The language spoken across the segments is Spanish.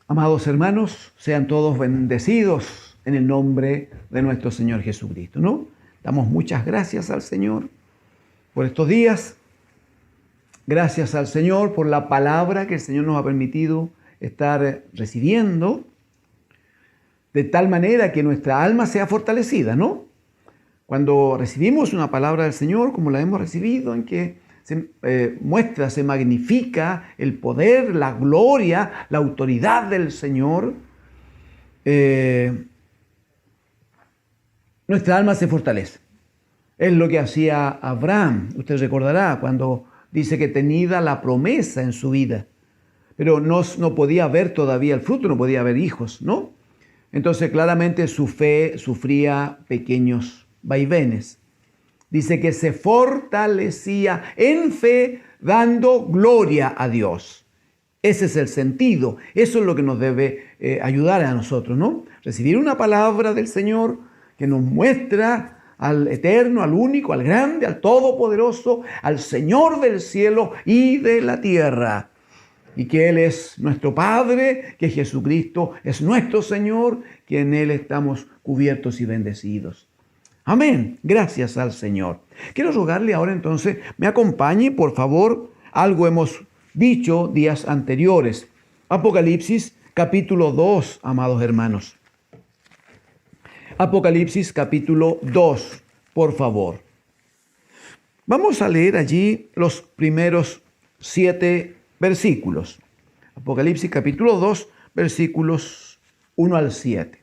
Amados hermanos, sean todos bendecidos en el nombre de nuestro Señor Jesucristo, ¿no? Damos muchas gracias al Señor por estos días. Gracias al Señor por la palabra que el Señor nos ha permitido estar recibiendo, de tal manera que nuestra alma sea fortalecida, ¿no? Cuando recibimos una palabra del Señor, como la hemos recibido, en que se muestra, se magnifica el poder, la gloria, la autoridad del Señor, nuestra alma se fortalece. Es lo que hacía Abraham. Usted recordará cuando dice que tenía la promesa en su vida, pero no podía ver todavía el fruto, no podía ver hijos, ¿no? Entonces claramente su fe sufría pequeños vaivenes. Dice que se fortalecía en fe dando gloria a Dios. Ese es el sentido. Eso es lo que nos debe ayudar a nosotros, ¿no? Recibir una palabra del Señor que nos muestra al eterno, al único, al grande, al todopoderoso, al Señor del cielo y de la tierra. Y que Él es nuestro Padre, que Jesucristo es nuestro Señor, que en Él estamos cubiertos y bendecidos. Amén. Gracias al Señor. Quiero rogarle ahora entonces, me acompañe, por favor. Algo hemos dicho días anteriores. Apocalipsis capítulo 2, amados hermanos. Apocalipsis capítulo 2, por favor. Vamos a leer allí los primeros 7 versículos. Apocalipsis capítulo 2, versículos 1 al 7.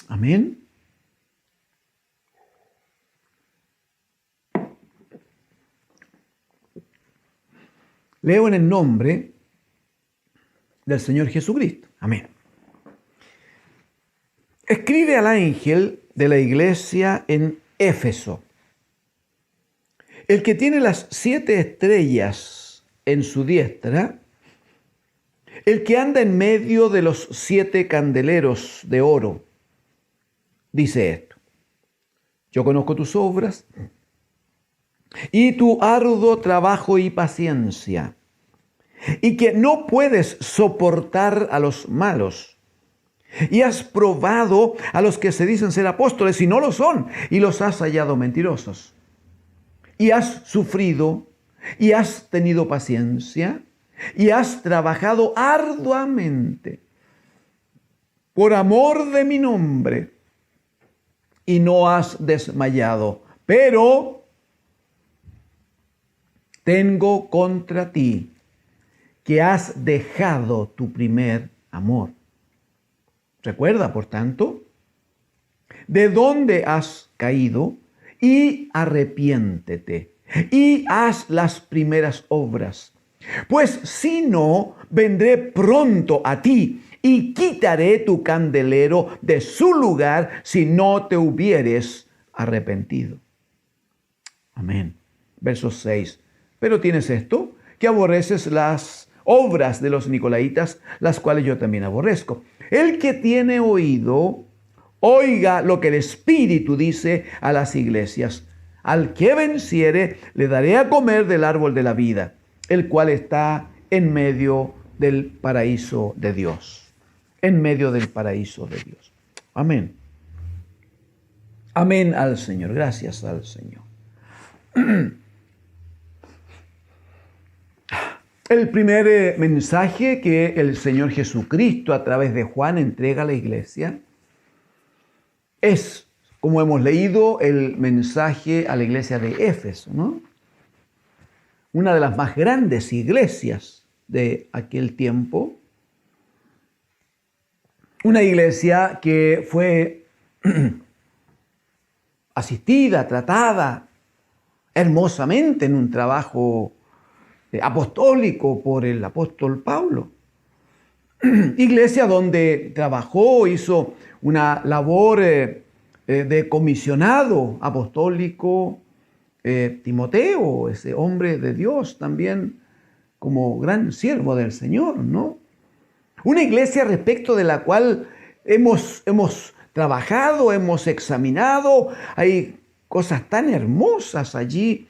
Amén. Leo en el nombre del Señor Jesucristo. Amén. Escribe al ángel de la iglesia en Éfeso, el que tiene las 7 estrellas en su diestra, el que anda en medio de los 7 candeleros de oro, dice esto: yo conozco tus obras y tu arduo trabajo y paciencia, y que no puedes soportar a los malos, y has probado a los que se dicen ser apóstoles y no lo son, y los has hallado mentirosos, y has sufrido, y has tenido paciencia, y has trabajado arduamente por amor de mi nombre, y no has desmayado. Pero tengo contra ti que has dejado tu primer amor. Recuerda, por tanto, de dónde has caído y arrepiéntete y haz las primeras obras. Pues si no, vendré pronto a ti y quitaré tu candelero de su lugar si no te hubieres arrepentido. Amén. Verso 6. Pero tienes esto, que aborreces las obras de los nicolaítas, las cuales yo también aborrezco. El que tiene oído, oiga lo que el Espíritu dice a las iglesias. Al que venciere, le daré a comer del árbol de la vida, el cual está en medio del paraíso de Dios. En medio del paraíso de Dios. Amén. Amén al Señor. Gracias al Señor. El primer mensaje que el Señor Jesucristo a través de Juan entrega a la iglesia es, como hemos leído, el mensaje a la iglesia de Éfeso, ¿no? Una de las más grandes iglesias de aquel tiempo. Una iglesia que fue asistida, tratada hermosamente en un trabajo apostólico por el apóstol Pablo. Iglesia donde trabajó, hizo una labor de comisionado apostólico Timoteo, ese hombre de Dios también como gran siervo del Señor, ¿no? Una iglesia respecto de la cual hemos trabajado, hemos examinado. Hay cosas tan hermosas allí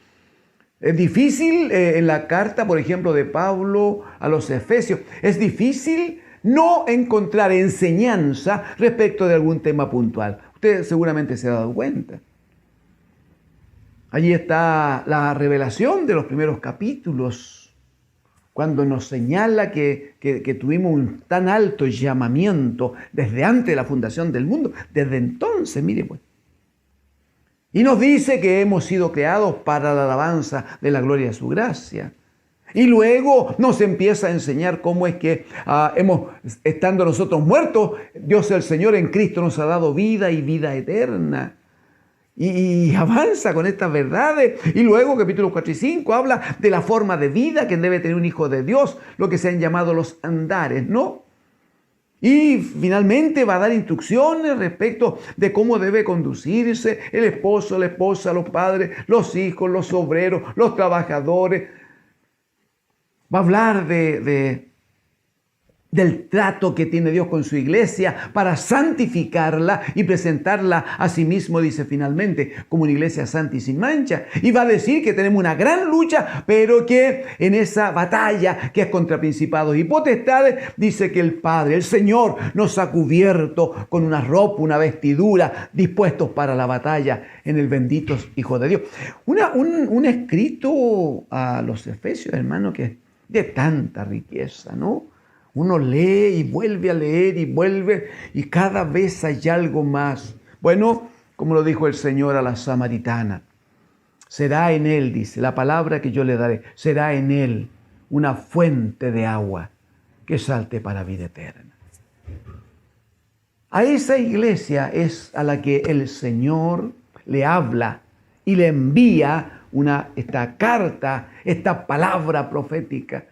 Es difícil en la carta, por ejemplo, de Pablo a los Efesios. Es difícil no encontrar enseñanza respecto de algún tema puntual. Usted seguramente se ha dado cuenta. Allí está la revelación de los primeros capítulos, cuando nos señala que tuvimos un tan alto llamamiento desde antes de la fundación del mundo. Desde entonces, mire pues. Y nos dice que hemos sido creados para la alabanza de la gloria de su gracia. Y luego nos empieza a enseñar cómo es que estando nosotros muertos, Dios el Señor en Cristo nos ha dado vida y vida eterna. Y avanza con estas verdades. Y luego, capítulos 4 y 5, habla de la forma de vida que debe tener un hijo de Dios, lo que se han llamado los andares, ¿no? Y finalmente va a dar instrucciones respecto de cómo debe conducirse el esposo, la esposa, los padres, los hijos, los obreros, los trabajadores. Va a hablar del trato que tiene Dios con su iglesia para santificarla y presentarla a sí mismo, dice finalmente, como una iglesia santa y sin mancha. Y va a decir que tenemos una gran lucha, pero que en esa batalla que es contra principados y potestades, dice que el Padre, el Señor, nos ha cubierto con una ropa, una vestidura, dispuestos para la batalla en el bendito Hijo de Dios. Un escrito a los Efesios, hermano, que es de tanta riqueza, ¿no? Uno lee y vuelve a leer y vuelve y cada vez hay algo más. Bueno, como lo dijo el Señor a la samaritana, será en él, dice, la palabra que yo le daré, será en él una fuente de agua que salte para vida eterna. A esa iglesia es a la que el Señor le habla y le envía esta carta, esta palabra profética.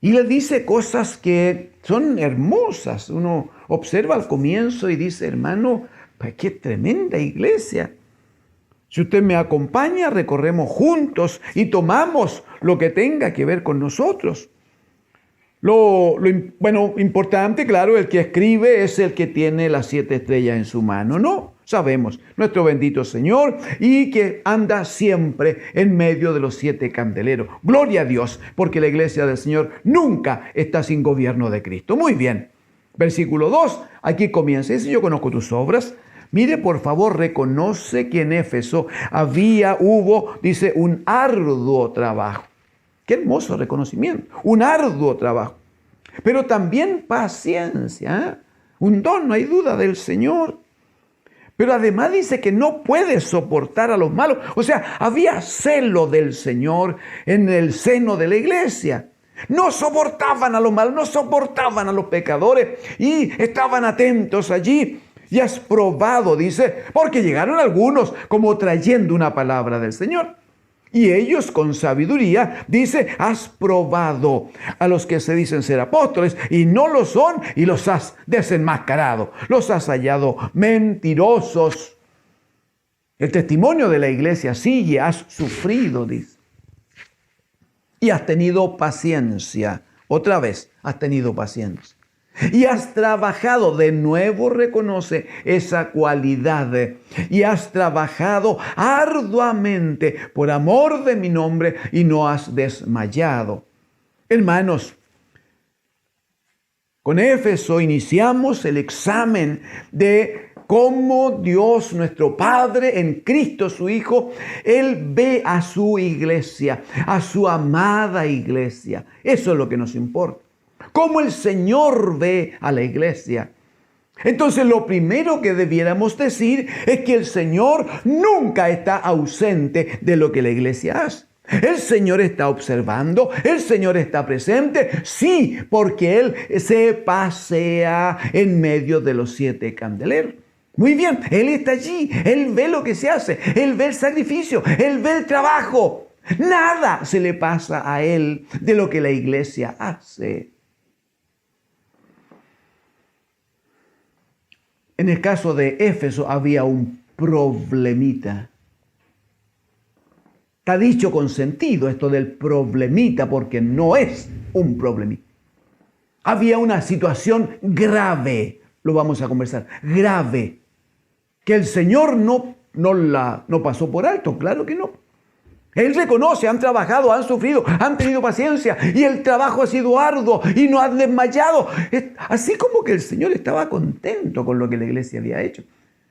Y le dice cosas que son hermosas. Uno observa al comienzo y dice, hermano, pues qué tremenda iglesia. Si usted me acompaña, recorremos juntos y tomamos lo que tenga que ver con nosotros. Importante, claro, el que escribe es el que tiene las 7 estrellas en su mano, ¿no? Sabemos, nuestro bendito Señor, y que anda siempre en medio de los 7 candeleros. Gloria a Dios, porque la iglesia del Señor nunca está sin gobierno de Cristo. Muy bien, versículo 2, aquí comienza, dice, yo conozco tus obras. Mire, por favor, reconoce que en Éfeso hubo, dice, un arduo trabajo. Qué hermoso reconocimiento, un arduo trabajo. Pero también paciencia, un don, no hay duda, del Señor. Pero además dice que no puede soportar a los malos. O sea, había celo del Señor en el seno de la iglesia. No soportaban a los malos, no soportaban a los pecadores y estaban atentos allí. Y has probado, dice, porque llegaron algunos como trayendo una palabra del Señor. Y ellos con sabiduría, dice, has probado a los que se dicen ser apóstoles y no lo son y los has desenmascarado, los has hallado mentirosos. El testimonio de la iglesia sigue, has sufrido, dice. Y has tenido paciencia, otra vez has tenido paciencia. Y has trabajado, de nuevo reconoce esa cualidad, y has trabajado arduamente por amor de mi nombre y no has desmayado. Hermanos, con Éfeso iniciamos el examen de cómo Dios, nuestro Padre, en Cristo su Hijo, Él ve a su iglesia, a su amada iglesia. Eso es lo que nos importa. Cómo el Señor ve a la iglesia. Entonces lo primero que debiéramos decir es que el Señor nunca está ausente de lo que la iglesia hace. El Señor está observando, el Señor está presente, sí, porque Él se pasea en medio de los 7 candeleros. Muy bien, Él está allí, Él ve lo que se hace, Él ve el sacrificio, Él ve el trabajo. Nada se le pasa a Él de lo que la iglesia hace. En el caso de Éfeso había un problemita. Está dicho con sentido esto del problemita porque no es un problemita. Había una situación grave, lo vamos a conversar, grave, que el Señor no pasó por alto, claro que no. Él reconoce, han trabajado, han sufrido, han tenido paciencia y el trabajo ha sido arduo y no han desmayado. Así como que el Señor estaba contento con lo que la iglesia había hecho.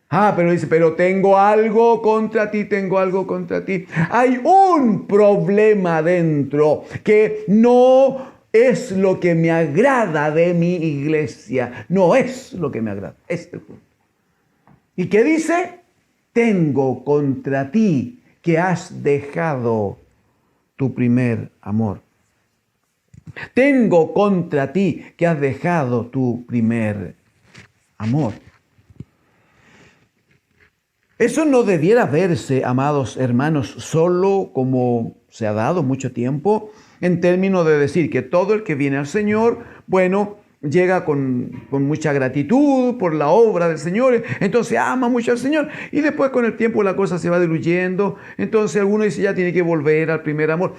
Pero dice, pero tengo algo contra ti, tengo algo contra ti. Hay un problema dentro que no es lo que me agrada de mi iglesia. No es lo que me agrada. Este punto. ¿Y qué dice? Tengo contra ti que has dejado tu primer amor. Tengo contra ti que has dejado tu primer amor. Eso no debiera verse, amados hermanos, solo como se ha dado mucho tiempo, en términos de decir que todo el que viene al Señor, bueno, llega con mucha gratitud por la obra del Señor, entonces ama mucho al Señor y después con el tiempo la cosa se va diluyendo, entonces alguno dice ya tiene que volver al primer amor.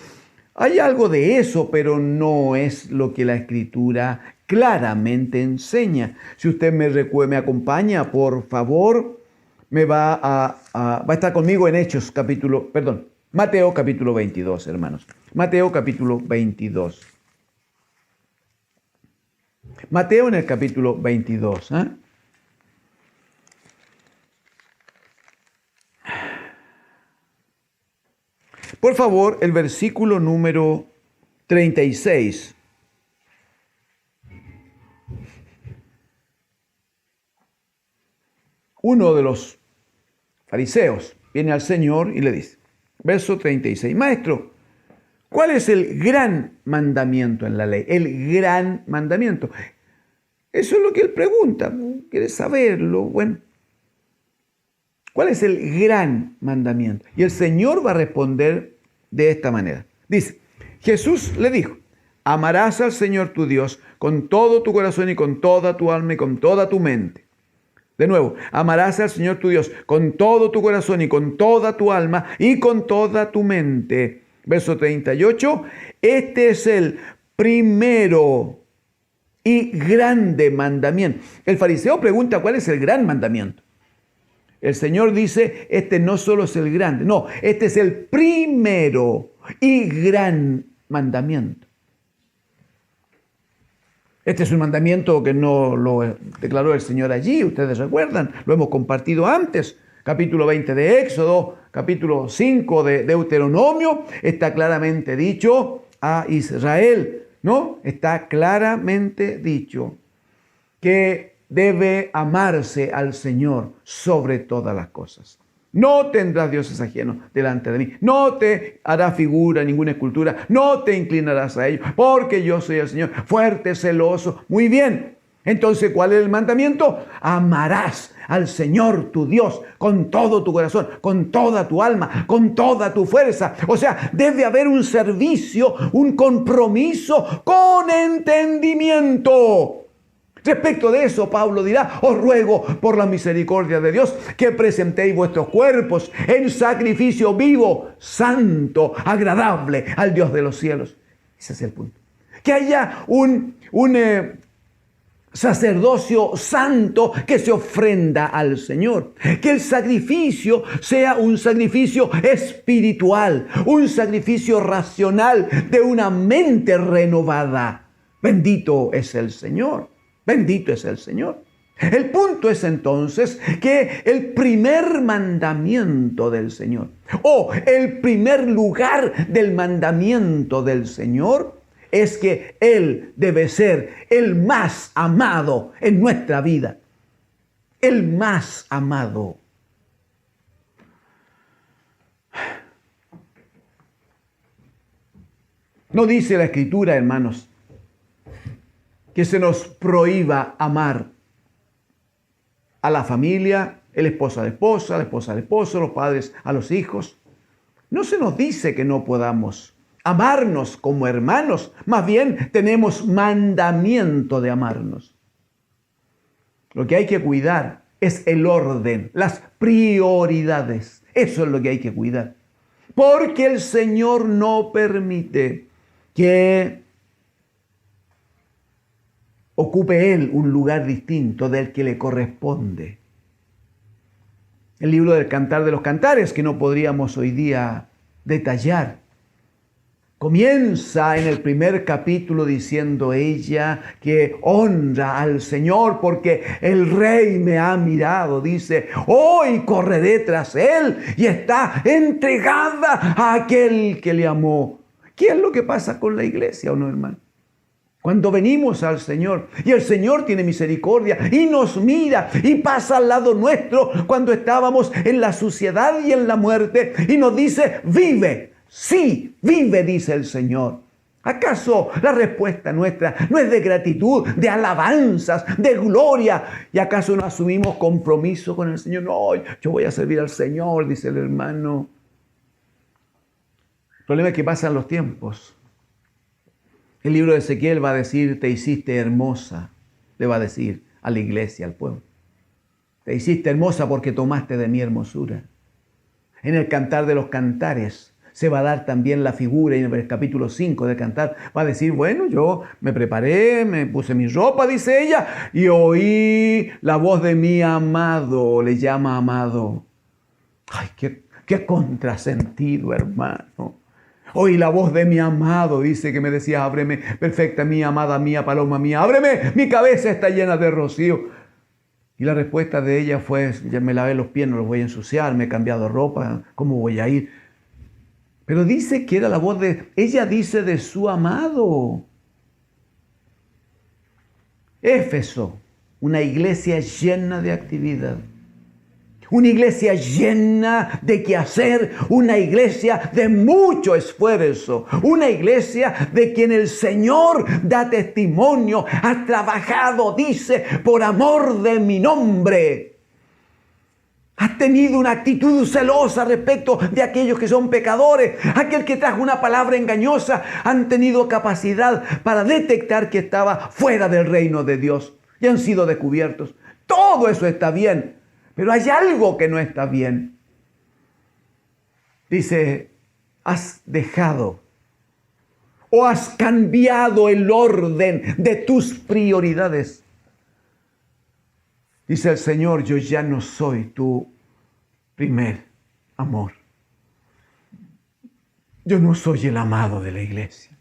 Hay algo de eso, pero no es lo que la Escritura claramente enseña. Si usted me acompaña, por favor, va a estar conmigo en Mateo capítulo 22, hermanos. Mateo capítulo 22. Mateo en el capítulo 22. Por favor, el versículo número 36. Uno de los fariseos viene al Señor y le dice, verso 36, Maestro, ¿cuál es el gran mandamiento en la ley? El gran mandamiento. Eso es lo que él pregunta. ¿Quiere saberlo? Bueno, ¿cuál es el gran mandamiento? Y el Señor va a responder de esta manera. Dice, Jesús le dijo, amarás al Señor tu Dios con todo tu corazón y con toda tu alma y con toda tu mente. De nuevo, amarás al Señor tu Dios con todo tu corazón y con toda tu alma y con toda tu mente. Verso 38, este es el primero y grande mandamiento. El fariseo pregunta cuál es el gran mandamiento. El Señor dice, este no solo es el grande, no, este es el primero y gran mandamiento. Este es un mandamiento que no lo declaró el Señor allí, ustedes recuerdan, lo hemos compartido antes. Capítulo 20 de Éxodo, capítulo 5 de Deuteronomio, está claramente dicho a Israel, ¿no? Está claramente dicho que debe amarse al Señor sobre todas las cosas. No tendrás dioses ajenos delante de mí. No te hará figura, ninguna escultura. No te inclinarás a ellos, porque yo soy el Señor, fuerte, celoso. Muy bien. Entonces, ¿cuál es el mandamiento? Amarás al Señor tu Dios con todo tu corazón, con toda tu alma, con toda tu fuerza. O sea, debe haber un servicio, un compromiso con entendimiento. Respecto de eso, Pablo dirá, os ruego por la misericordia de Dios que presentéis vuestros cuerpos en sacrificio vivo, santo, agradable al Dios de los cielos. Ese es el punto. Que haya un sacerdocio santo que se ofrenda al Señor. Que el sacrificio sea un sacrificio espiritual, un sacrificio racional de una mente renovada. Bendito es el Señor. Bendito es el Señor. El punto es entonces que el primer mandamiento del Señor, o el primer lugar del mandamiento del Señor, es que Él debe ser el más amado en nuestra vida. El más amado. No dice la Escritura, hermanos, que se nos prohíba amar a la familia, el esposo a la esposa al esposo, los padres a los hijos. No se nos dice que no podamos amarnos como hermanos, más bien tenemos mandamiento de amarnos. Lo que hay que cuidar es el orden, las prioridades. Eso es lo que hay que cuidar. Porque el Señor no permite que ocupe Él un lugar distinto del que le corresponde. El libro del Cantar de los Cantares, que no podríamos hoy día detallar. Comienza en el primer capítulo diciendo ella que honra al Señor porque el Rey me ha mirado. Dice, hoy correré tras Él y está entregada a aquel que le amó. ¿Qué es lo que pasa con la iglesia o no, hermano? Cuando venimos al Señor y el Señor tiene misericordia y nos mira y pasa al lado nuestro cuando estábamos en la suciedad y en la muerte y nos dice, vive. Sí, vive, dice el Señor. ¿Acaso la respuesta nuestra no es de gratitud, de alabanzas, de gloria? ¿Y acaso no asumimos compromiso con el Señor? No, yo voy a servir al Señor, dice el hermano. El problema es que pasan los tiempos. El libro de Ezequiel va a decir, te hiciste hermosa, le va a decir a la iglesia, al pueblo. Te hiciste hermosa porque tomaste de mi hermosura. En el Cantar de los Cantares se va a dar también la figura, y en el capítulo 5 del Cantar va a decir, bueno, yo me preparé, me puse mi ropa, dice ella, y oí la voz de mi amado, le llama amado. Ay, qué contrasentido, hermano. Oí la voz de mi amado, dice que me decía, ábreme, perfecta mía, amada mía, paloma mía, ábreme, mi cabeza está llena de rocío. Y la respuesta de ella fue, ya me lavé los pies, no los voy a ensuciar, me he cambiado ropa, ¿cómo voy a ir? Pero dice que era la voz ella dice de su amado. Éfeso, una iglesia llena de actividad. Una iglesia llena de quehacer, una iglesia de mucho esfuerzo, una iglesia de quien el Señor da testimonio, ha trabajado, dice, por amor de mi nombre. Has tenido una actitud celosa respecto de aquellos que son pecadores. Aquel que trajo una palabra engañosa han tenido capacidad para detectar que estaba fuera del reino de Dios y han sido descubiertos. Todo eso está bien, pero hay algo que no está bien. Dice, has dejado o has cambiado el orden de tus prioridades. Dice el Señor, yo ya no soy tu primer amor. Yo no soy el amado de la iglesia.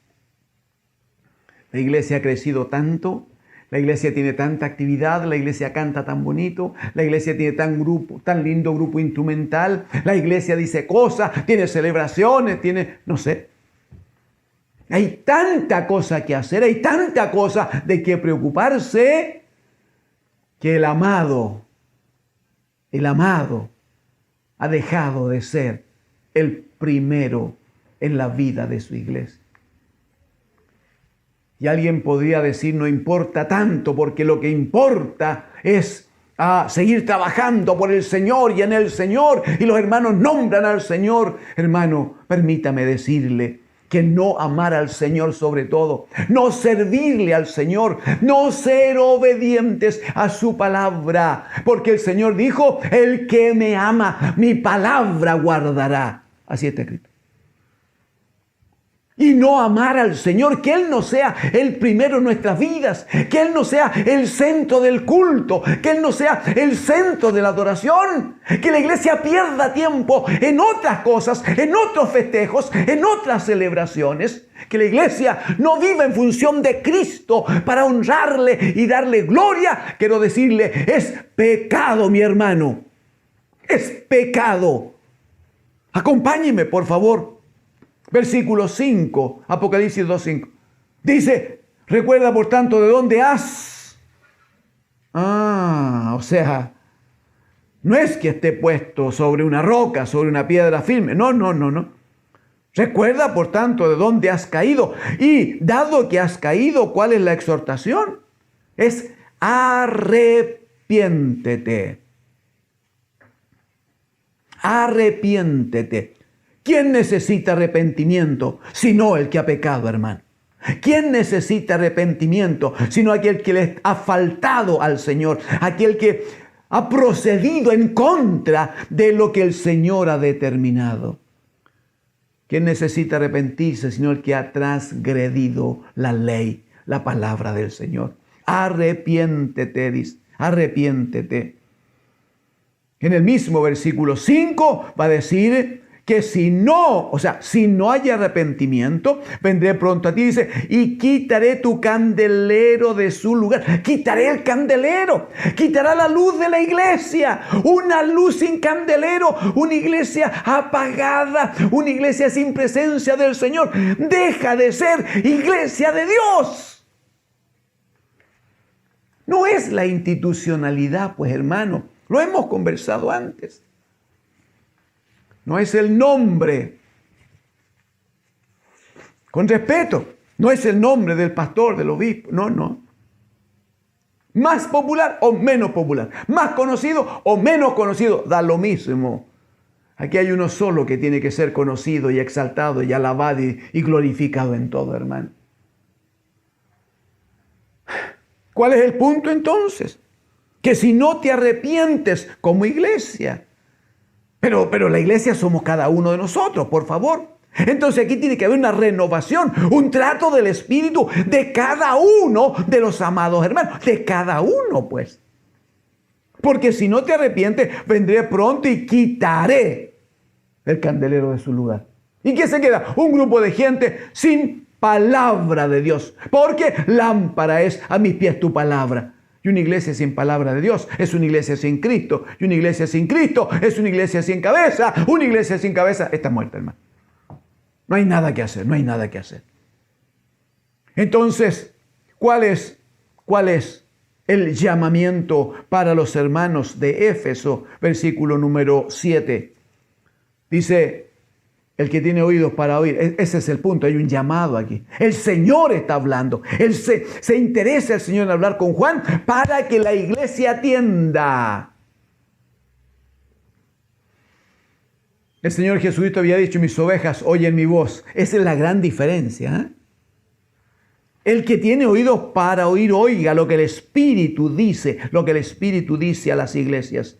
La iglesia ha crecido tanto, la iglesia tiene tanta actividad, la iglesia canta tan bonito, la iglesia tiene tan lindo grupo instrumental, la iglesia dice cosas, tiene celebraciones, no sé. Hay tanta cosa que hacer, hay tanta cosa de que preocuparse, que el amado ha dejado de ser el primero en la vida de su iglesia. Y alguien podría decir, no importa tanto, porque lo que importa es seguir trabajando por el Señor y en el Señor, y los hermanos nombran al Señor. Hermano, permítame decirle que no amar al Señor sobre todo, no servirle al Señor, no ser obedientes a su palabra, porque el Señor dijo, el que me ama, mi palabra guardará. Así está escrito. Y no amar al Señor, que Él no sea el primero en nuestras vidas, que Él no sea el centro del culto, que Él no sea el centro de la adoración, que la iglesia pierda tiempo en otras cosas, en otros festejos, en otras celebraciones, que la iglesia no viva en función de Cristo para honrarle y darle gloria. Quiero decirle, es pecado, mi hermano, es pecado. Acompáñeme, por favor. Versículo 5, Apocalipsis 2:5. Dice, recuerda por tanto de dónde has. O sea, no es que esté puesto sobre una roca, sobre una piedra firme. No. Recuerda por tanto de dónde has caído. Y dado que has caído, ¿cuál es la exhortación? Es arrepiéntete. Arrepiéntete. ¿Quién necesita arrepentimiento sino el que ha pecado, hermano? ¿Quién necesita arrepentimiento sino aquel que le ha faltado al Señor? Aquel que ha procedido en contra de lo que el Señor ha determinado. ¿Quién necesita arrepentirse sino el que ha transgredido la ley, la palabra del Señor? Arrepiéntete, dice, arrepiéntete. En el mismo versículo 5 va a decir que si no, o sea, si no hay arrepentimiento, vendré pronto a ti, dice, y quitaré tu candelero de su lugar. Quitaré el candelero, quitará la luz de la iglesia. Una luz sin candelero, una iglesia apagada, una iglesia sin presencia del Señor. Deja de ser iglesia de Dios. No es la institucionalidad, pues hermano, lo hemos conversado antes. No es el nombre, con respeto, no es el nombre del pastor, del obispo, no. Más popular o menos popular, más conocido o menos conocido, da lo mismo. Aquí hay uno solo que tiene que ser conocido y exaltado y alabado y glorificado en todo, hermano. ¿Cuál es el punto entonces? Que si no te arrepientes como iglesia, pero la iglesia somos cada uno de nosotros, por favor. Entonces aquí tiene que haber una renovación, un trato del Espíritu de cada uno de los amados hermanos, de cada uno pues. Porque si no te arrepientes, vendré pronto y quitaré el candelero de su lugar. ¿Y qué se queda? Un grupo de gente sin palabra de Dios. Porque lámpara es a mis pies tu palabra. Y una iglesia sin palabra de Dios es una iglesia sin Cristo. Y una iglesia sin Cristo es una iglesia sin cabeza. Una iglesia sin cabeza está muerta, hermano. No hay nada que hacer, no hay nada que hacer. Entonces, ¿cuál es el llamamiento para los hermanos de Éfeso? Versículo número 7. Dice, el que tiene oídos para oír. Ese es el punto, hay un llamado aquí. El Señor está hablando. Se interesa el Señor en hablar con Juan para que la iglesia atienda. El Señor Jesucristo había dicho, mis ovejas oyen mi voz. Esa es la gran diferencia. El que tiene oídos para oír, oiga lo que el Espíritu dice, lo que el Espíritu dice a las iglesias.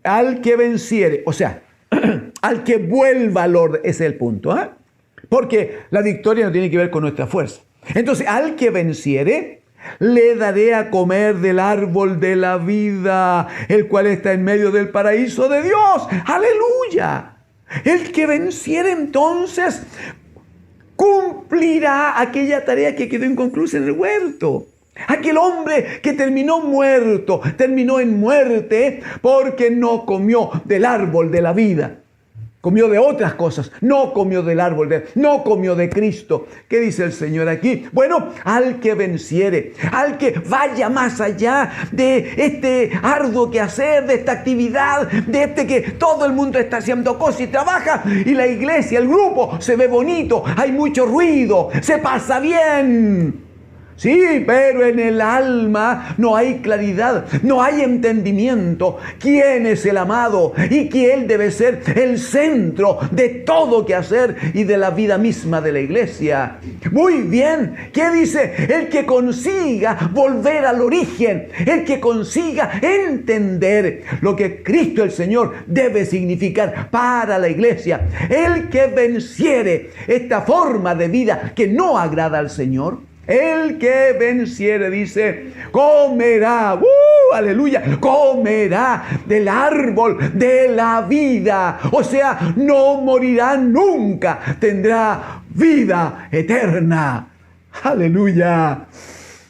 Al que venciere, o sea, al que vuelva al orden, ese es el punto. Porque la victoria no tiene que ver con nuestra fuerza. Entonces, al que venciere, le daré a comer del árbol de la vida, el cual está en medio del paraíso de Dios. ¡Aleluya! El que venciere entonces cumplirá aquella tarea que quedó inconclusa en el huerto. Aquel hombre que terminó muerto, terminó en muerte porque no comió del árbol de la vida. Comió de otras cosas, no comió del árbol, no comió de Cristo. ¿Qué dice el Señor aquí? Bueno, al que venciere, al que vaya más allá de este arduo quehacer, de esta actividad, de este que todo el mundo está haciendo cosas y trabaja, y la iglesia, el grupo, se ve bonito, hay mucho ruido, se pasa bien. Sí, pero en el alma no hay claridad, no hay entendimiento. ¿Quién es el amado? Y que Él debe ser el centro de todo que hacer y de la vida misma de la iglesia. Muy bien, ¿qué dice? El que consiga volver al origen, el que consiga entender lo que Cristo el Señor debe significar para la iglesia. El que venciere esta forma de vida que no agrada al Señor. El que venciere, dice, comerá, aleluya, comerá del árbol de la vida. O sea, no morirá nunca, tendrá vida eterna. Aleluya,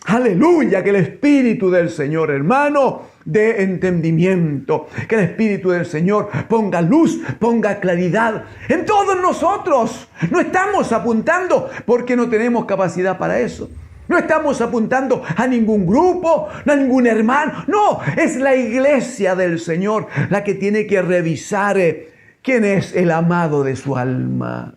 aleluya, que el Espíritu del Señor, hermano, de entendimiento, que el Espíritu del Señor ponga luz, ponga claridad en todos nosotros. No estamos apuntando porque no tenemos capacidad para eso. No estamos apuntando a ningún grupo, a ningún hermano. No, es la iglesia del Señor la que tiene que revisar quién es el amado de su alma.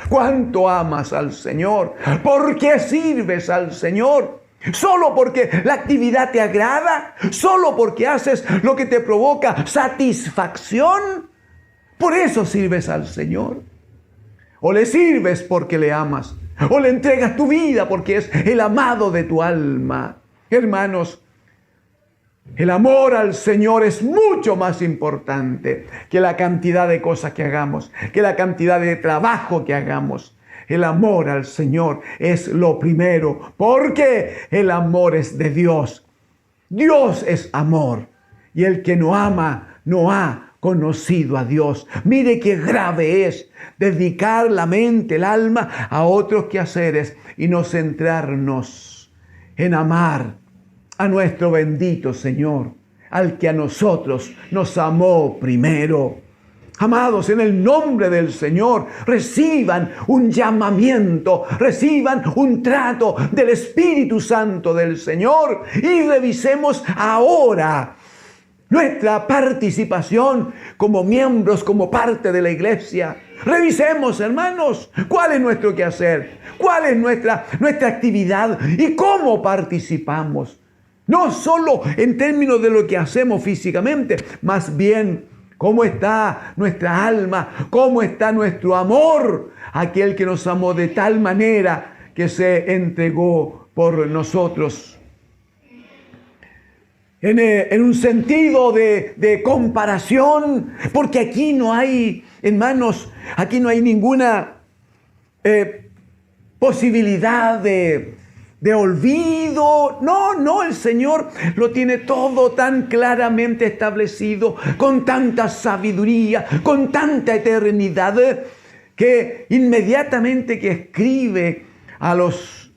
¿Cuánto amas al Señor? ¿Por qué sirves al Señor? ¿Solo porque la actividad te agrada? ¿Solo porque haces lo que te provoca satisfacción? ¿Por eso sirves al Señor? ¿O le sirves porque le amas? ¿O le entregas tu vida porque es el amado de tu alma? Hermanos, el amor al Señor es mucho más importante que la cantidad de cosas que hagamos, que la cantidad de trabajo que hagamos. El amor al Señor es lo primero, porque el amor es de Dios. Dios es amor, y el que no ama no ha conocido a Dios. Mire qué grave es dedicar la mente, el alma a otros quehaceres y no centrarnos en amar a nuestro bendito Señor, al que a nosotros nos amó primero. Amados, en el nombre del Señor, reciban un llamamiento, reciban un trato del Espíritu Santo del Señor y revisemos ahora nuestra participación como miembros, como parte de la iglesia. Revisemos, hermanos, cuál es nuestro quehacer, cuál es nuestra actividad y cómo participamos. No solo en términos de lo que hacemos físicamente, más bien cómo está nuestra alma, cómo está nuestro amor, aquel que nos amó de tal manera que se entregó por nosotros. En un sentido de comparación, porque aquí no hay, hermanos, aquí no hay ninguna posibilidad de olvido. No, el Señor lo tiene todo tan claramente establecido, con tanta sabiduría, con tanta eternidad, que inmediatamente que escribe a los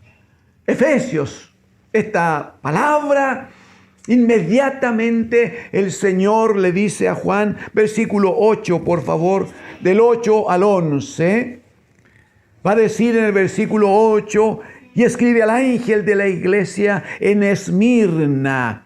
Efesios esta palabra, inmediatamente el Señor le dice a Juan, versículo 8, por favor, del 8 al 11, va a decir en el versículo 8, y escribe al ángel de la iglesia en Esmirna,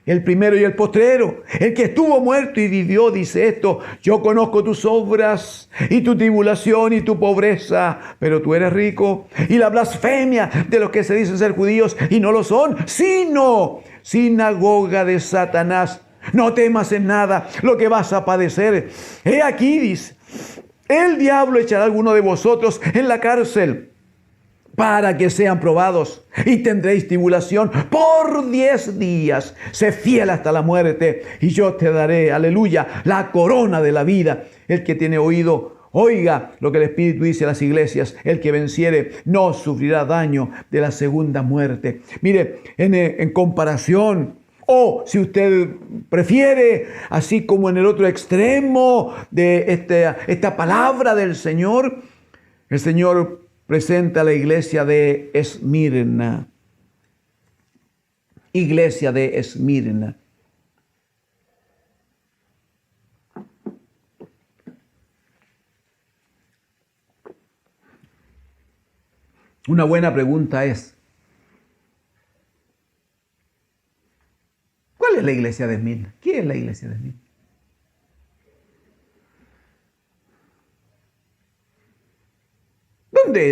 el primero y el postrero, el que estuvo muerto y vivió, dice esto: yo conozco tus obras y tu tribulación y tu pobreza, pero tú eres rico, y la blasfemia de los que se dicen ser judíos y no lo son, sino sinagoga de Satanás. No temas en nada lo que vas a padecer. He aquí, dice, el diablo echará a alguno de vosotros en la cárcel para que sean probados, y tendréis tribulación por 10 días. Sé fiel hasta la muerte, y yo te daré, aleluya, la corona de la vida. El que tiene oído, oiga lo que el Espíritu dice a las iglesias. El que venciere no sufrirá daño de la segunda muerte. Mire, en comparación, o si usted prefiere, así como en el otro extremo de esta palabra del Señor, el Señor presenta a la iglesia de Esmirna. Iglesia de Esmirna. Una buena pregunta es: ¿cuál es la iglesia de Esmirna? ¿Quién es la iglesia de Esmirna?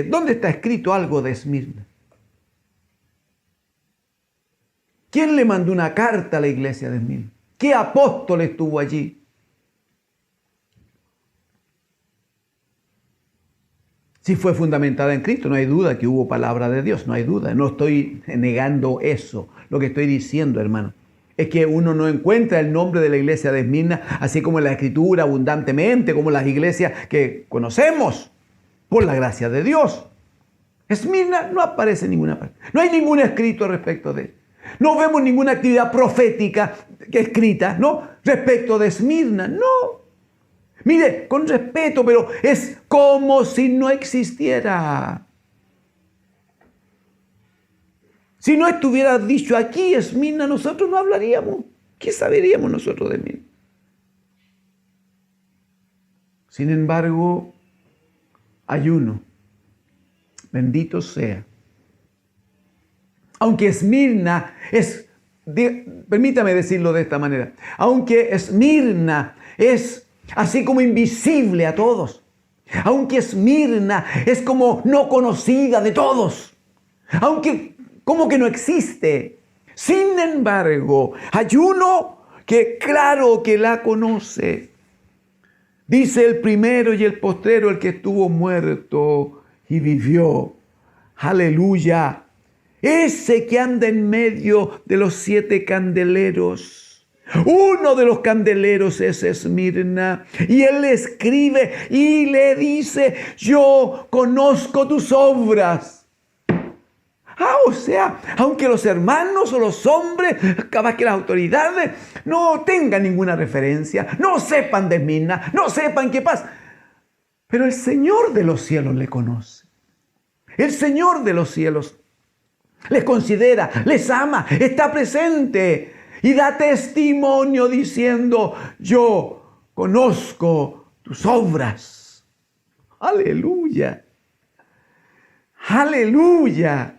¿Dónde está escrito algo de Esmirna? ¿Quién le mandó una carta a la iglesia de Esmirna? ¿Qué apóstol estuvo allí? Si fue fundamentada en Cristo, no hay duda que hubo palabra de Dios, no hay duda. No estoy negando eso. Lo que estoy diciendo, hermano, es que uno no encuentra el nombre de la iglesia de Esmirna, así como en la Escritura abundantemente, como las iglesias que conocemos, por la gracia de Dios. Esmirna no aparece en ninguna parte. No hay ningún escrito respecto de él. No vemos ninguna actividad profética escrita, ¿no?, respecto de Esmirna. No. Mire, con respeto, pero es como si no existiera. Si no estuviera dicho aquí Esmirna, nosotros no hablaríamos. ¿Qué saberíamos nosotros de Esmirna? Sin embargo, hay uno, bendito sea. Aunque Esmirna permítame decirlo de esta manera, aunque Esmirna es así como invisible a todos, aunque Esmirna es como no conocida de todos, aunque como que no existe, sin embargo, hay uno que claro que la conoce. Dice el primero y el postrero, el que estuvo muerto y vivió. Aleluya. Ese que anda en medio de los 7 candeleros. Uno de los candeleros es Esmirna. Y él le escribe y le dice: yo conozco tus obras. O sea, aunque los hermanos o los hombres, capaz que las autoridades no tengan ninguna referencia, no sepan de Esmirna, no sepan qué pasa, pero el Señor de los cielos le conoce. El Señor de los cielos les considera, les ama, está presente y da testimonio diciendo: yo conozco tus obras. Aleluya. Aleluya.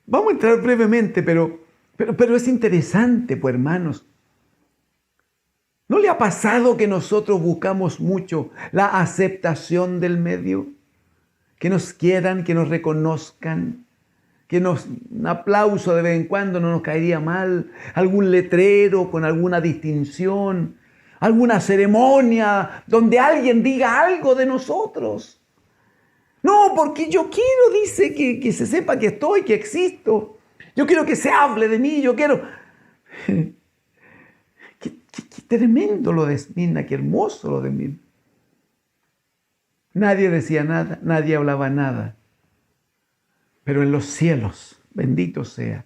Vamos a entrar brevemente, pero es interesante, pues, hermanos. ¿No le ha pasado que nosotros buscamos mucho la aceptación del medio? Que nos quieran, que nos reconozcan, un aplauso de vez en cuando no nos caería mal, algún letrero con alguna distinción, alguna ceremonia donde alguien diga algo de nosotros. No, porque yo quiero, dice, que se sepa que estoy, que existo. Yo quiero que se hable de mí, yo quiero... Qué tremendo lo de Esmirna, qué hermoso lo de Esmirna. Nadie decía nada, nadie hablaba nada. Pero en los cielos, bendito sea,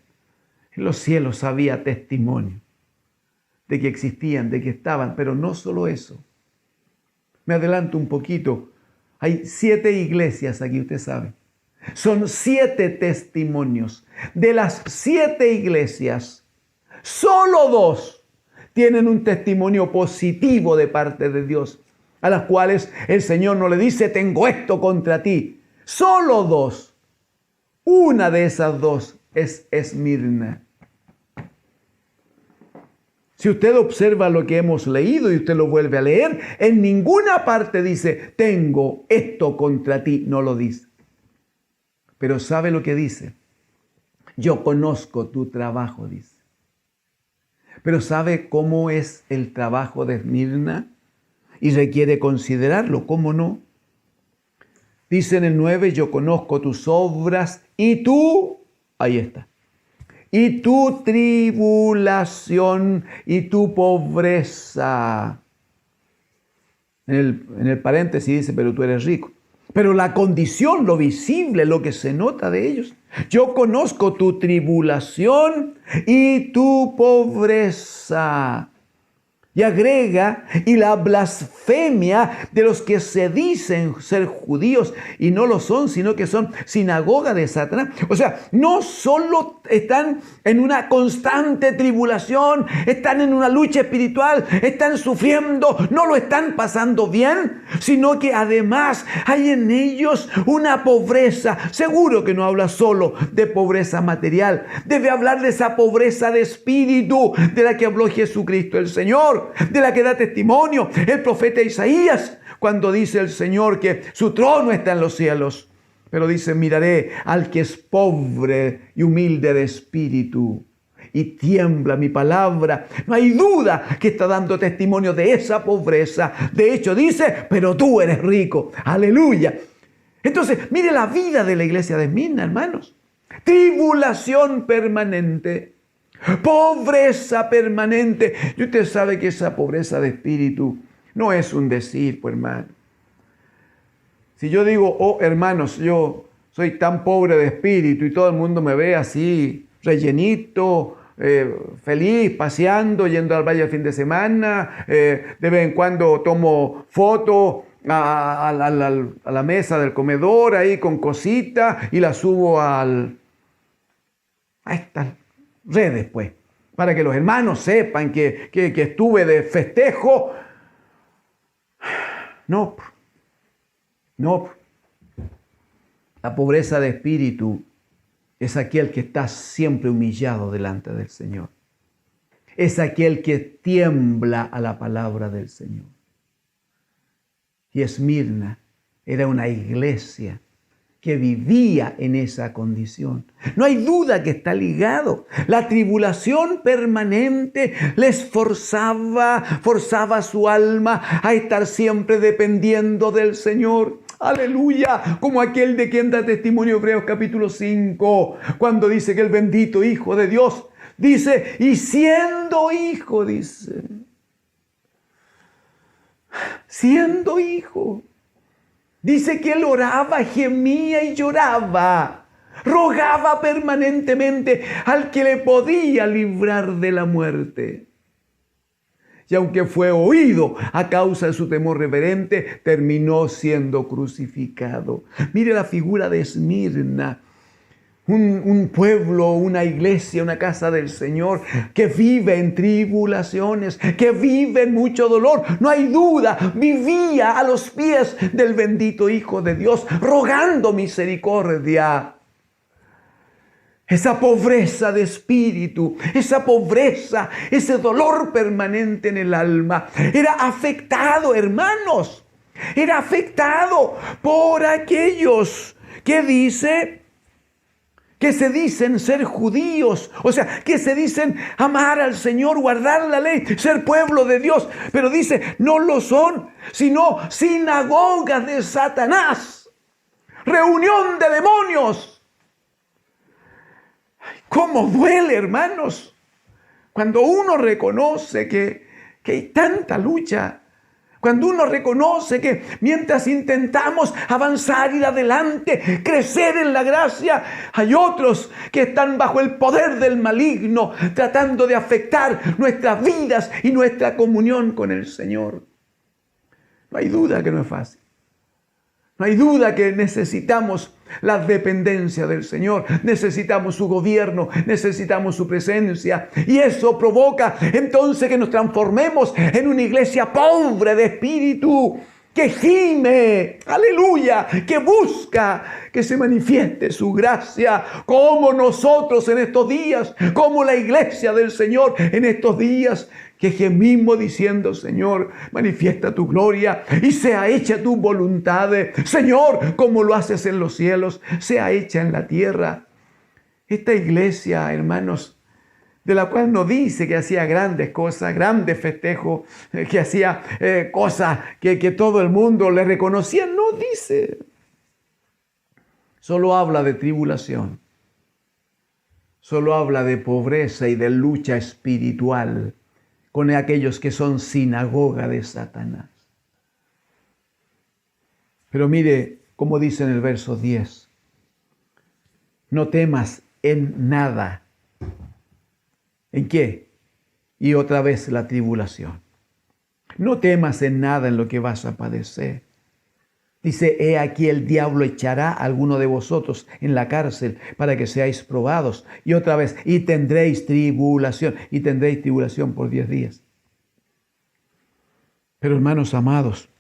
en los cielos había testimonio de que existían, de que estaban, pero no solo eso. Me adelanto un poquito. Hay 7 iglesias aquí, usted sabe. Son 7 testimonios. De las 7 iglesias, solo 2 tienen un testimonio positivo de parte de Dios, a las cuales el Señor no le dice: tengo esto contra ti. Solo 2. Una de esas 2 es Esmirna. Si usted observa lo que hemos leído y usted lo vuelve a leer, en ninguna parte dice: tengo esto contra ti. No lo dice. Pero ¿sabe lo que dice? Yo conozco tu trabajo, dice. Pero ¿sabe cómo es el trabajo de Esmirna? Y requiere considerarlo, ¿cómo no? Dice en el 9, yo conozco tus obras y tú, ahí está, y tu tribulación y tu pobreza. En el paréntesis dice, pero tú eres rico. Pero la condición, lo visible, lo que se nota de ellos. Yo conozco tu tribulación y tu pobreza. Y agrega, y la blasfemia de los que se dicen ser judíos y no lo son, sino que son sinagoga de Satanás. O sea, no solo están en una constante tribulación, están en una lucha espiritual, están sufriendo, no lo están pasando bien, sino que además hay en ellos una pobreza. Seguro que no habla solo de pobreza material, debe hablar de esa pobreza de espíritu de la que habló Jesucristo el Señor, de la que da testimonio el profeta Isaías, cuando dice el Señor que su trono está en los cielos. Pero dice, miraré al que es pobre y humilde de espíritu, y tiembla mi palabra. No hay duda que está dando testimonio de esa pobreza. De hecho dice, pero tú eres rico. Aleluya. Entonces, mire la vida de la iglesia de Esmirna, hermanos. Tribulación permanente. Pobreza permanente. Y usted sabe que esa pobreza de espíritu no es un decir, pues, hermano. Si yo digo, oh, hermanos, yo soy tan pobre de espíritu y todo el mundo me ve así, rellenito, feliz, paseando, yendo al valle el fin de semana, de vez en cuando tomo fotos a la mesa del comedor ahí con cositas y la subo a estas redes, pues, para que los hermanos sepan que estuve de festejo. No. La pobreza de espíritu es aquel que está siempre humillado delante del Señor. Es aquel que tiembla a la palabra del Señor. Y Esmirna era una iglesia que vivía en esa condición. No hay duda que está ligado. La tribulación permanente les forzaba su alma a estar siempre dependiendo del Señor. Aleluya, como aquel de quien da testimonio Hebreos capítulo 5, cuando dice que el bendito Hijo de Dios, dice, y siendo hijo, dice, siendo hijo, Dice que él oraba, gemía y lloraba. Rogaba permanentemente al que le podía librar de la muerte. Y aunque fue oído a causa de su temor reverente, terminó siendo crucificado. Mire la figura de Esmirna. Un pueblo, una iglesia, una casa del Señor que vive en tribulaciones, que vive en mucho dolor. No hay duda, vivía a los pies del bendito Hijo de Dios, rogando misericordia. Esa pobreza de espíritu, esa pobreza, ese dolor permanente en el alma, era afectado, hermanos. Era afectado por aquellos que se dicen ser judíos, o sea, que se dicen amar al Señor, guardar la ley, ser pueblo de Dios. Pero dice, no lo son, sino sinagogas de Satanás, reunión de demonios. ¿Cómo duele, hermanos? Cuando uno reconoce que hay tanta lucha. Cuando uno reconoce que mientras intentamos avanzar, ir adelante, crecer en la gracia, hay otros que están bajo el poder del maligno, tratando de afectar nuestras vidas y nuestra comunión con el Señor. No hay duda que no es fácil. No hay duda que necesitamos la dependencia del Señor, necesitamos su gobierno, necesitamos su presencia. Y eso provoca entonces que nos transformemos en una iglesia pobre de espíritu, que gime, aleluya, que busca que se manifieste su gracia, como nosotros en estos días, como la iglesia del Señor en estos días, que gemimos diciendo, Señor, manifiesta tu gloria y sea hecha tu voluntad. Señor, como lo haces en los cielos, sea hecha en la tierra. Esta iglesia, hermanos, de la cual no dice que hacía grandes cosas, grandes festejos, que hacía cosas que todo el mundo le reconocía, no dice. Solo habla de tribulación. Solo habla de pobreza y de lucha espiritual con aquellos que son sinagoga de Satanás. Pero mire cómo dice en el verso 10. No temas en nada. ¿En qué? Y otra vez la tribulación. No temas en nada en lo que vas a padecer. Dice, he aquí el diablo echará a alguno de vosotros en la cárcel para que seáis probados. Y otra vez, y tendréis tribulación. Y tendréis tribulación por 10 días. Pero hermanos amados,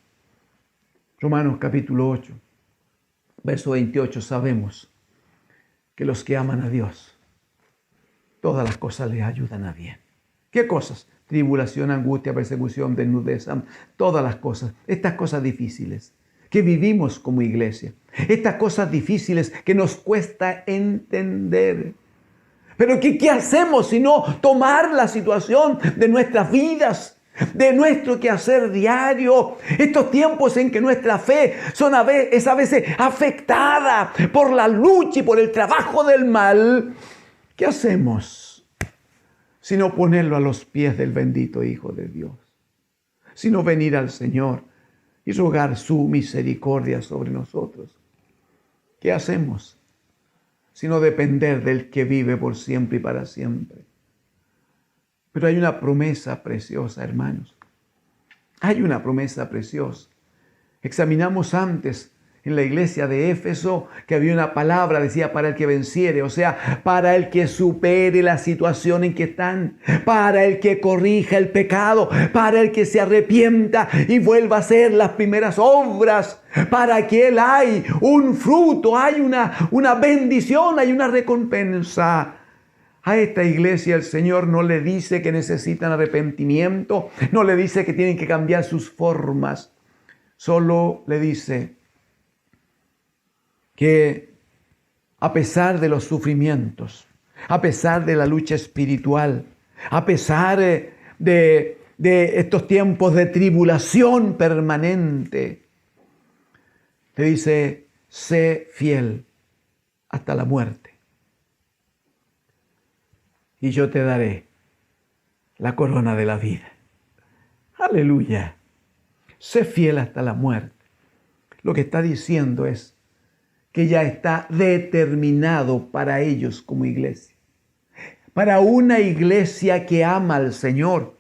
Romanos capítulo 8, verso 28, sabemos que los que aman a Dios, todas las cosas les ayudan a bien. ¿Qué cosas? Tribulación, angustia, persecución, desnudez, todas las cosas. Estas cosas difíciles que vivimos como iglesia. Estas cosas difíciles que nos cuesta entender. Pero ¿qué hacemos si no tomar la situación de nuestras vidas, de nuestro quehacer diario? Estos tiempos en que nuestra fe es a veces afectada por la lucha y por el trabajo del mal. ¿Qué hacemos sino ponerlo a los pies del bendito Hijo de Dios? Sino venir al Señor y rogar su misericordia sobre nosotros. ¿Qué hacemos sino depender del que vive por siempre y para siempre? Pero hay una promesa preciosa, hermanos. Hay una promesa preciosa. Examinamos antes en la iglesia de Éfeso que había una palabra, decía, para el que venciere, o sea, para el que supere la situación en que están, para el que corrija el pecado, para el que se arrepienta y vuelva a hacer las primeras obras, para que él hay un fruto, hay una bendición, hay una recompensa. A esta iglesia el Señor no le dice que necesitan arrepentimiento, no le dice que tienen que cambiar sus formas, solo le dice que a pesar de los sufrimientos, a pesar de la lucha espiritual, a pesar de estos tiempos de tribulación permanente, le dice, sé fiel hasta la muerte. Y yo te daré la corona de la vida. Aleluya. Sé fiel hasta la muerte. Lo que está diciendo es que ya está determinado para ellos como iglesia. Para una iglesia que ama al Señor.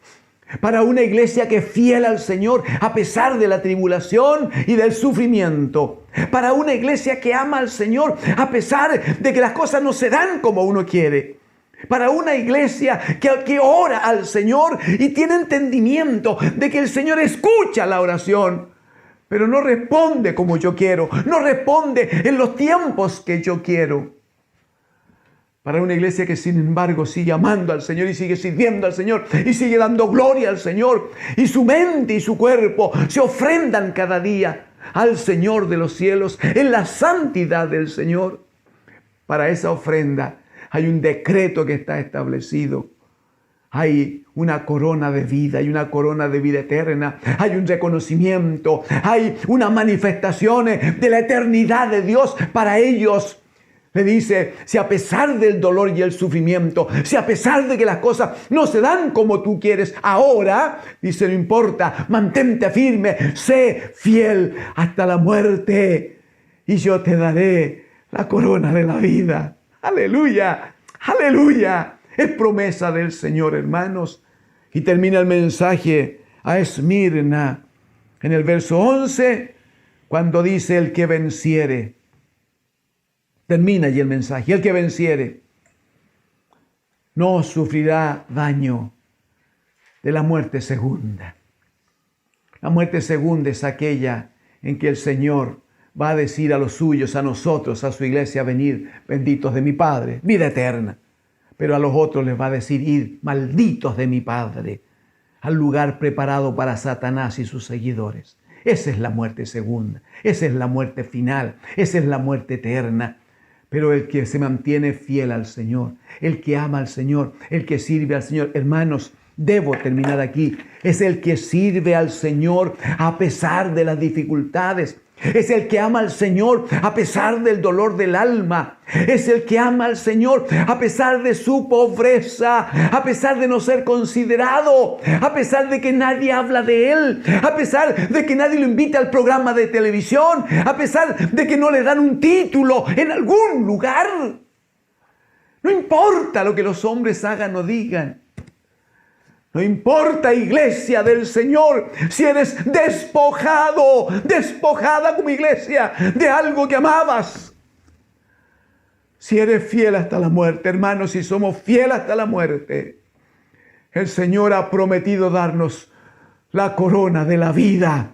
Para una iglesia que es fiel al Señor a pesar de la tribulación y del sufrimiento. Para una iglesia que ama al Señor a pesar de que las cosas no se dan como uno quiere. Para una iglesia que ora al Señor y tiene entendimiento de que el Señor escucha la oración, pero no responde como yo quiero, no responde en los tiempos que yo quiero. Para una iglesia que sin embargo sigue amando al Señor y sigue sirviendo al Señor y sigue dando gloria al Señor, y su mente y su cuerpo se ofrendan cada día al Señor de los cielos en la santidad del Señor. Para esa ofrenda hay un decreto que está establecido. Hay una corona de vida, hay una corona de vida eterna, hay un reconocimiento, hay unas manifestaciones de la eternidad de Dios para ellos. Le dice, si a pesar del dolor y el sufrimiento, si a pesar de que las cosas no se dan como tú quieres ahora, dice, no importa, mantente firme, sé fiel hasta la muerte y yo te daré la corona de la vida. Aleluya, aleluya. Es promesa del Señor, hermanos. Y termina el mensaje a Esmirna en el verso 11, cuando dice, el que venciere. Termina allí el mensaje. El que venciere no sufrirá daño de la muerte segunda. La muerte segunda es aquella en que el Señor va a decir a los suyos, a nosotros, a su iglesia, venid, benditos de mi Padre, vida eterna. Pero a los otros les va a decir, id, malditos de mi Padre, al lugar preparado para Satanás y sus seguidores. Esa es la muerte segunda, esa es la muerte final, esa es la muerte eterna. Pero el que se mantiene fiel al Señor, el que ama al Señor, el que sirve al Señor, hermanos, debo terminar aquí, es el que sirve al Señor a pesar de las dificultades. Es el que ama al Señor a pesar del dolor del alma. Es el que ama al Señor a pesar de su pobreza, a pesar de no ser considerado, a pesar de que nadie habla de él, a pesar de que nadie lo invita al programa de televisión, a pesar de que no le dan un título en algún lugar. No importa lo que los hombres hagan o digan. No importa, iglesia del Señor, si eres despojado, despojada como iglesia de algo que amabas. Si eres fiel hasta la muerte, hermanos, si somos fieles hasta la muerte, el Señor ha prometido darnos la corona de la vida.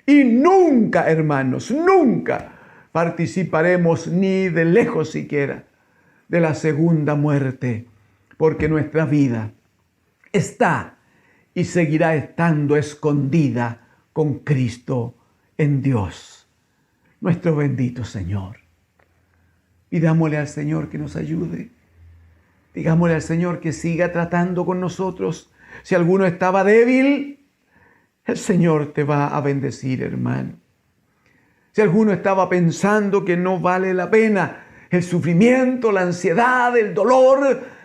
Y nunca, hermanos, nunca participaremos ni de lejos siquiera de la segunda muerte, porque nuestra vida está y seguirá estando escondida con Cristo en Dios, nuestro bendito Señor. Pidámosle al Señor que nos ayude. Digámosle al Señor que siga tratando con nosotros. Si alguno estaba débil, el Señor te va a bendecir, hermano. Si alguno estaba pensando que no vale la pena el sufrimiento, la ansiedad, el dolor,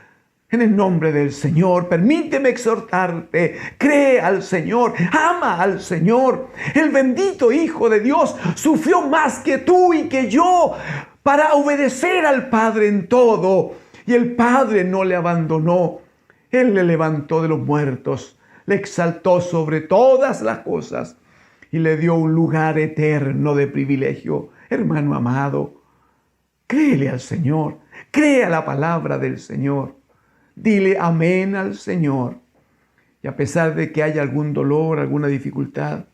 en el nombre del Señor, permíteme exhortarte, cree al Señor, ama al Señor. El bendito Hijo de Dios sufrió más que tú y que yo para obedecer al Padre en todo. Y el Padre no le abandonó. Él le levantó de los muertos, le exaltó sobre todas las cosas y le dio un lugar eterno de privilegio. Hermano amado, créele al Señor, cree a la palabra del Señor. Dile amén al Señor. Y a pesar de que haya algún dolor, alguna dificultad,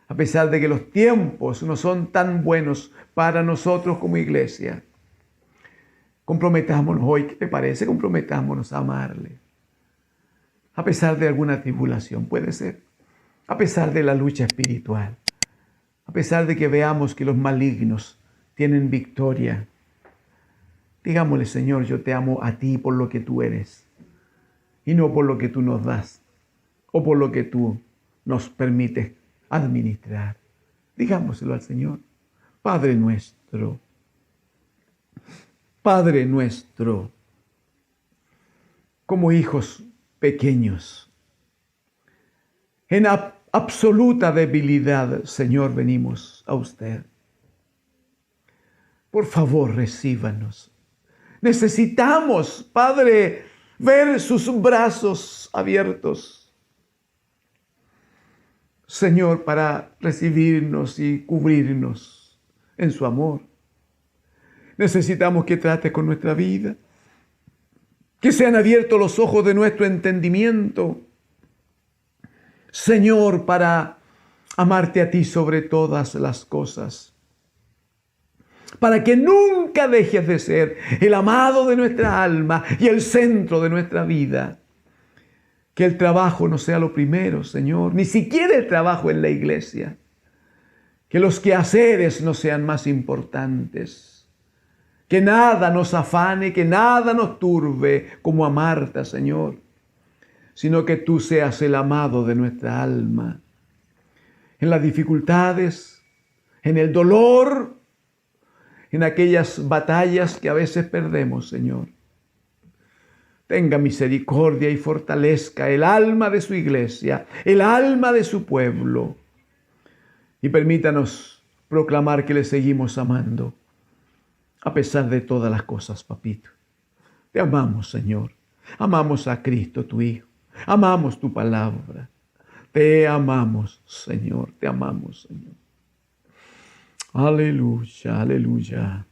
a pesar de que los tiempos no son tan buenos para nosotros como iglesia, comprometámonos hoy. ¿Qué te parece? Comprometámonos a amarle. A pesar de alguna tribulación, puede ser. A pesar de la lucha espiritual. A pesar de que veamos que los malignos tienen victoria. Digámosle, Señor, yo te amo a ti por lo que tú eres y no por lo que tú nos das o por lo que tú nos permites administrar. Digámoselo al Señor. Padre nuestro, como hijos pequeños, en absoluta debilidad, Señor, venimos a usted. Por favor, recíbanos. Necesitamos, Padre, ver sus brazos abiertos, Señor, para recibirnos y cubrirnos en su amor. Necesitamos que trate con nuestra vida, que sean abiertos los ojos de nuestro entendimiento, Señor, para amarte a ti sobre todas las cosas, para que nunca dejes de ser el amado de nuestra alma y el centro de nuestra vida. Que el trabajo no sea lo primero, Señor, ni siquiera el trabajo en la iglesia. Que los quehaceres no sean más importantes. Que nada nos afane, que nada nos turbe como a Marta, Señor, sino que tú seas el amado de nuestra alma. En las dificultades, en el dolor, en aquellas batallas que a veces perdemos, Señor. Tenga misericordia y fortalezca el alma de su iglesia, el alma de su pueblo. Y permítanos proclamar que le seguimos amando, a pesar de todas las cosas, papito. Te amamos, Señor. Amamos a Cristo, tu Hijo. Amamos tu palabra. Te amamos, Señor. Te amamos, Señor. Aleluya, aleluya.